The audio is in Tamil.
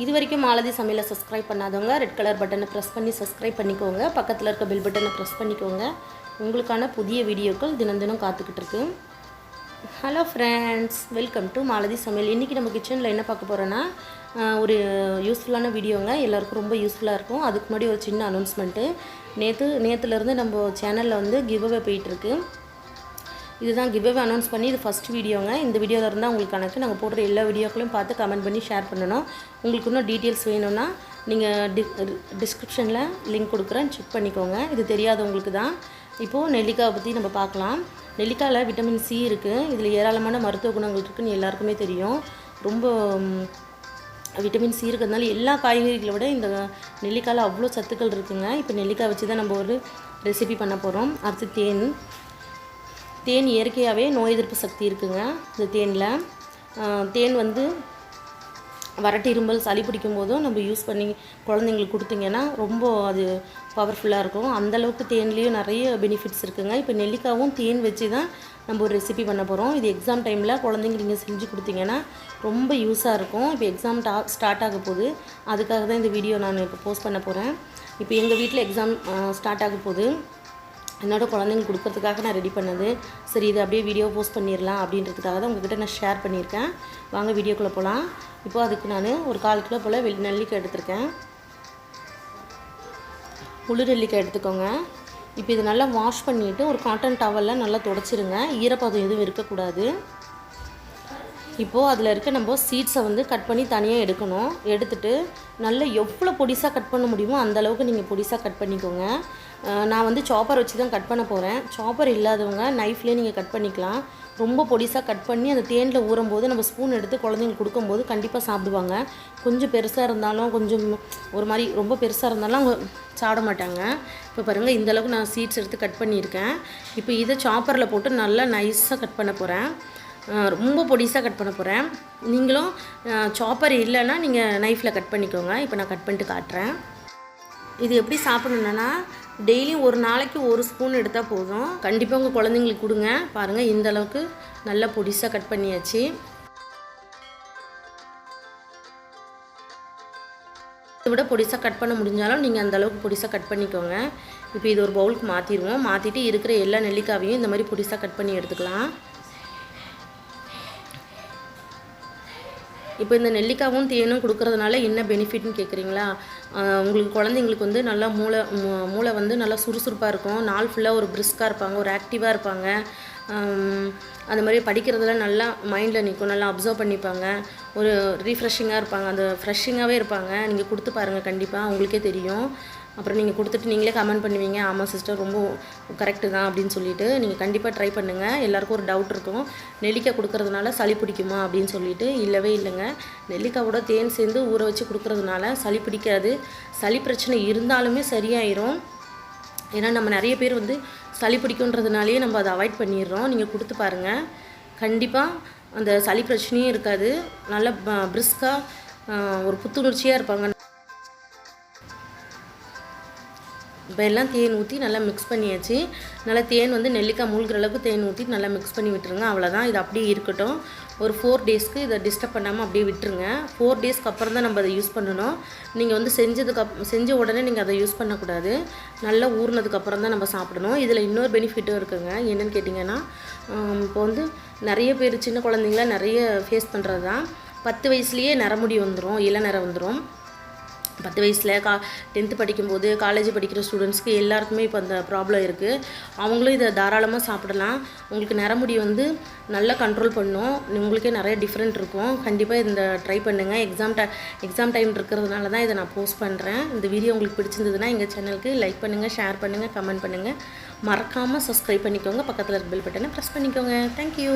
இது வரைக்கும் மாலதி சமையலை சப்ஸ்கிரைப் பண்ணாதவங்க ரெட் கலர் பட்டனை ப்ரெஸ் பண்ணி சப்ஸ்கிரைப் பண்ணிக்கோங்க. பக்கத்தில் இருக்க பெல் பட்டனை ப்ரெஸ் பண்ணிக்கோங்க. உங்களுக்கான புதிய வீடியோக்கள் தினம் தினம் காத்துக்கிட்டு இருக்கு. Hello friends, welcome to Malathi சமையல். இன்றைக்கி நம்ம கிச்சனில் என்ன பார்க்க போகிறோன்னா ஒரு யூஸ்ஃபுல்லான வீடியோங்க. எல்லாருக்கும் ரொம்ப யூஸ்ஃபுல்லாக இருக்கும். அதுக்கு முன்னாடி ஒரு சின்ன அனௌன்ஸ்மெண்ட்டு. நேற்றுலேருந்து நம்ம சேனலில் வந்து கிவ்அவே போயிட்டுருக்கு. இதுதான் கிவ்அவே அனௌன்ஸ் பண்ணி இது ஃபஸ்ட் வீடியோங்க. இந்த வீடியோவில் இருந்தால் உங்களுக்கு கணக்கு நாங்கள் போடுற எல்லா வீடியோக்களையும் பார்த்து கமெண்ட் பண்ணி ஷேர் பண்ணணும். உங்களுக்கு இன்னும் டீட்டெயில்ஸ் வேணும்னா நீங்கள் டிஸ்கிரிப்ஷனில் லிங்க் கொடுக்குறேன், செக் பண்ணிக்கோங்க. இது தெரியாதவங்களுக்கு தான். இப்போது நெல்லிக்காயை பற்றி நம்ம பார்க்கலாம். நெல்லிக்காயில் விட்டமின் சி இருக்குது. இதில் ஏராளமான மருத்துவ குணங்கள் இருக்குதுன்னு எல்லாருக்குமே தெரியும். ரொம்ப விட்டமின் சி இருக்கிறதுனால எல்லா காய்கறிகளை விட இந்த நெல்லிக்காயில் அவ்வளோ சத்துக்கள் இருக்குதுங்க. இப்போ நெல்லிக்காய் வச்சு தான் நம்ம ஒரு ரெசிபி பண்ண போகிறோம். அடுத்து தேன் இயற்கையாகவே நோய் எதிர்ப்பு சக்தி இருக்குதுங்க. இந்த தேன் வந்து வறட்டு இருமல் சளி பிடிக்கும் போதும் நம்ம யூஸ் பண்ணி குழந்தைங்களுக்கு கொடுத்தீங்கன்னா ரொம்ப அது பவர்ஃபுல்லாக இருக்கும். அந்தளவுக்கு தேன்லேயும் நிறைய பெனிஃபிட்ஸ் இருக்குதுங்க. இப்போ நெல்லிக்காவும் தேன் வச்சு தான் நம்ம ஒரு ரெசிபி பண்ண போகிறோம். இது எக்ஸாம் டைமில் குழந்தைங்க நீங்கள் செஞ்சு கொடுத்தீங்கன்னா ரொம்ப யூஸாக இருக்கும். இப்போ எக்ஸாம் ஸ்டார்ட் ஆக போகுது. அதுக்காக தான் இந்த வீடியோ நான் இப்போ போஸ்ட் பண்ண போகிறேன். இப்போ எங்கள் வீட்டில் எக்ஸாம் ஸ்டார்ட் ஆக போகுது. என்னோடய குழந்தைங்களுக்கு கொடுக்கறதுக்காக நான் ரெடி பண்ணது. சரி, இதை அப்படியே வீடியோ போஸ்ட் பண்ணிடலாம் அப்படின்றதுக்காக தான் உங்கள்கிட்ட நான் ஷேர் பண்ணியிருக்கேன். வாங்க வீடியோக்குள்ளே போகலாம். இப்போது அதுக்கு நான் ஒரு 1/4 கிலோ போல் நெல்லிக்காய் எடுத்திருக்கேன். முழு நெல்லிக்காய் எடுத்துக்கோங்க. இப்போ இது நல்லா வாஷ் பண்ணிவிட்டு ஒரு காட்டன் டவலில் நல்லா துடைச்சிருங்க. ஈரப்பதம் எதுவும் இருக்கக்கூடாது. இப்போது அதில் இருக்க நம்ம சீட்ஸை வந்து கட் பண்ணி தனியாக எடுக்கணும். எடுத்துகிட்டு நல்லா எவ்வளோ பொடிசாக கட் பண்ண முடியுமோ அந்தளவுக்கு நீங்கள் பொடிசாக கட் பண்ணிக்கோங்க. நான் வந்து சாப்பர் வச்சு தான் கட் பண்ண போகிறேன். சாப்பர் இல்லாதவங்க நைஃப்லேயே நீங்கள் கட் பண்ணிக்கலாம். ரொம்ப பொடிசாக கட் பண்ணி அந்த தேனில் ஊறும்போது நம்ம ஸ்பூன் எடுத்து குழந்தைங்களுக்கு கொடுக்கும்போது கண்டிப்பாக சாப்பிடுவாங்க. கொஞ்சம் பெருசாக இருந்தாலும் கொஞ்சம் ஒரு மாதிரி ரொம்ப பெருசாக இருந்தாலும் அவங்க சாப்பிட மாட்டாங்க. இப்போ பாருங்கள், இந்தளவுக்கு நான் சீட்ஸ் எடுத்து கட் பண்ணியிருக்கேன். இப்போ இதை சாப்பரில் போட்டு நல்லா நைஸாக கட் பண்ண போகிறேன். ரொம்ப பொடிசாக கட் பண்ண போகிறேன். நீங்களும் சாப்பர் இல்லைன்னா நீங்கள் நைஃப்பில் கட் பண்ணிக்கோங்க. இப்போ நான் கட் பண்ணிட்டு காட்டுறேன். இது எப்படி சாப்பிடணுன்னா டெய்லியும் ஒரு நாளைக்கு ஒரு ஸ்பூன் எடுத்தால் போதும். கண்டிப்பாக உங்கள் குழந்தைங்களுக்கு கொடுங்க. பாருங்கள், இந்த அளவுக்கு நல்லா பொடிசாக கட் பண்ணியாச்சு. இதை விட பொடிசாக கட் பண்ண முடிஞ்சாலும் நீங்கள் அந்தளவுக்கு பொடிசாக கட் பண்ணிக்கோங்க. இப்போ இது ஒரு பவுலுக்கு மாற்றிடுவோம். மாற்றிட்டு இருக்கிற எல்லா நெல்லிக்காவையும் இந்த மாதிரி பொடிசாக கட் பண்ணி எடுத்துக்கலாம். இப்போ இந்த நெல்லிக்காவும் தேனும் கொடுக்கறதுனால என்ன பெனிஃபிட்னு கேட்குறீங்களா? உங்களுக்கு குழந்தைங்களுக்கு வந்து நல்லா மூளை வந்து நல்லா சுறுசுறுப்பாக இருக்கும். நாள் ஃபுல்லாக ஒரு பிரிஸ்காக இருப்பாங்க, ஒரு ஆக்டிவாக இருப்பாங்க. அந்த மாதிரி படிக்கிறதுல நல்லா மைண்டில் நிற்கும், நல்லா அப்சர்வ் பண்ணிப்பாங்க, ஒரு ரீஃப்ரெஷிங்காக இருப்பாங்க, அந்த ஃப்ரெஷ்ஷிங்காகவே இருப்பாங்க. நீங்கள் கொடுத்து பாருங்கள், கண்டிப்பாக உங்களுக்கே தெரியும். அப்புறம் நீங்கள் கொடுத்துட்டு நீங்களே கமெண்ட் பண்ணுவீங்க, ஆமாம் சிஸ்டர் ரொம்ப கரெக்டு தான் அப்படின்னு சொல்லிட்டு. நீங்கள் கண்டிப்பாக ட்ரை பண்ணுங்கள். எல்லாேருக்கும் ஒரு டவுட் இருக்கும், நெல்லிக்காய் கொடுக்கறதுனால சளி பிடிக்குமா அப்படின்னு சொல்லிட்டு. இல்லவே இல்லைங்க. நெல்லிக்காயோட தேன் சேர்ந்து ஊற வச்சு கொடுக்கறதுனால சளி பிடிக்காது. சளி பிரச்சனை இருந்தாலுமே சரியாயிரும். ஏன்னா நம்ம நிறைய பேர் வந்து சளி பிடிக்குன்றதுனாலே நம்ம அதை அவாய்ட் பண்ணிடுறோம். நீங்கள் கொடுத்து பாருங்கள், கண்டிப்பாக அந்த சளி பிரச்சனையும் இருக்காது. நல்லா பிரிஸ்காக ஒரு புத்துணர்ச்சியாக இருப்பாங்க. இப்போ எல்லாம் தேன் ஊற்றி நல்லா மிக்ஸ் பண்ணியாச்சு. நல்லா தேன் வந்து நெல்லிக்காய் மூழ்கிற அளவுக்கு தேன் ஊற்றி நல்லா மிக்ஸ் பண்ணி விட்டுருங்க. அவ்வளோதான். இது அப்படியே இருக்கட்டும். ஒரு 4 டேஸ்க்கு இதை டிஸ்டர்ப் பண்ணாமல் அப்படியே விட்டுருங்க. 4 டேஸ்க்கு அப்புறம் தான் நம்ம அதை யூஸ் பண்ணணும். நீங்கள் வந்து செஞ்ச உடனே நீங்கள் அதை யூஸ் பண்ணக்கூடாது. நல்லா ஊறினதுக்கப்புறம் தான் நம்ம சாப்பிடணும். இதில் இன்னொரு பெனிஃபிட்டும் இருக்குங்க. என்னென்னு கேட்டிங்கன்னா, இப்போ வந்து நிறைய பேர் சின்ன குழந்தைங்களாம் நிறைய ஃபேஸ் பண்ணுறது தான். 10 வயசுலேயே நரமுடி வந்துடும், இளநரை வந்துடும். 10 வயசில் 10th படிக்கும்போது காலேஜ் படிக்கிற ஸ்டூடெண்ட்ஸ்க்கு எல்லாருக்குமே இப்போ அந்த ப்ராப்ளம் இருக்குது. அவங்களும் இதை தாராளமாக சாப்பிடலாம். உங்களுக்கு நரமுடி வந்து நல்லா கண்ட்ரோல் பண்ணும். உங்களுக்கே நிறைய டிஃப்ரெண்ட் இருக்கும். கண்டிப்பாக இந்த ட்ரை பண்ணுங்கள். எக்ஸாம் டைம் இருக்கிறதுனால தான் இதை நான் போஸ்ட் பண்ணுறேன். இந்த வீடியோ உங்களுக்கு பிடிச்சிருந்ததுன்னா எங்கள் சேனலுக்கு லைக் பண்ணுங்கள், ஷேர் பண்ணுங்கள், கமெண்ட் பண்ணுங்கள். மறக்காமல் சப்ஸ்கிரைப் பண்ணிக்கோங்க. பக்கத்தில் இருக்க பெல் பட்டனை ப்ரெஸ் பண்ணிக்கோங்க. தேங்க்யூ.